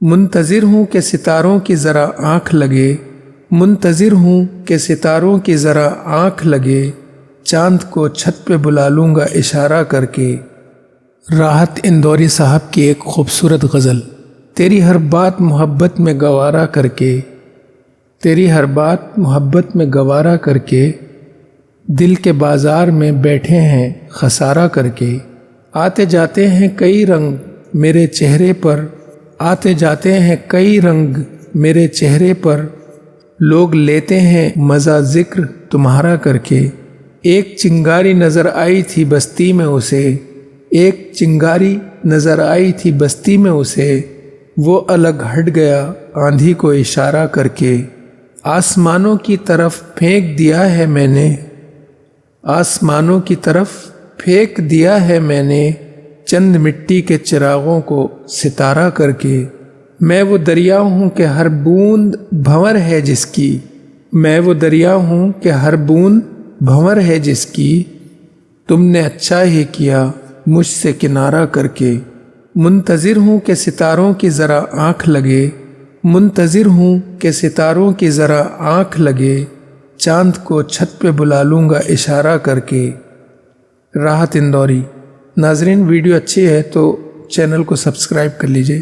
منتظر ہوں کہ ستاروں کی ذرا آنکھ لگے، منتظر ہوں کہ ستاروں کی ذرا آنکھ لگے، چاند کو چھت پہ بلا لوں گا اشارہ کر کے۔ راحت اندوری صاحب کی ایک خوبصورت غزل۔ تیری ہر بات محبت میں گوارا کر کے، تیری ہر بات محبت میں گوارا کر کے، دل کے بازار میں بیٹھے ہیں خسارہ کر کے۔ آتے جاتے ہیں کئی رنگ میرے چہرے پر، آتے جاتے ہیں کئی رنگ میرے چہرے پر، لوگ لیتے ہیں مزہ ذکر تمہارا کر کے۔ ایک چنگاری نظر آئی تھی بستی میں اسے، ایک چنگاری نظر آئی تھی بستی میں اسے، وہ الگ ہٹ گیا آندھی کو اشارہ کر کے۔ آسمانوں کی طرف پھینک دیا ہے میں نے، آسمانوں کی طرف پھینک دیا ہے میں نے، چند مٹی کے چراغوں کو ستارہ کر کے۔ میں وہ دریا ہوں کہ ہر بوند بھنور ہے جس کی، میں وہ دریا ہوں کہ ہر بوند بھنور ہے جس کی، تم نے اچھا ہی کیا مجھ سے کنارہ کر کے۔ منتظر ہوں کہ ستاروں کی ذرا آنکھ لگے، منتظر ہوں کہ ستاروں کی ذرا آنکھ لگے، چاند کو چھت پہ بلا لوں گا اشارہ کر کے۔ راحت اندوری۔ ناظرین، ویڈیو اچھی ہے تو چینل کو سبسکرائب کر لیجئے۔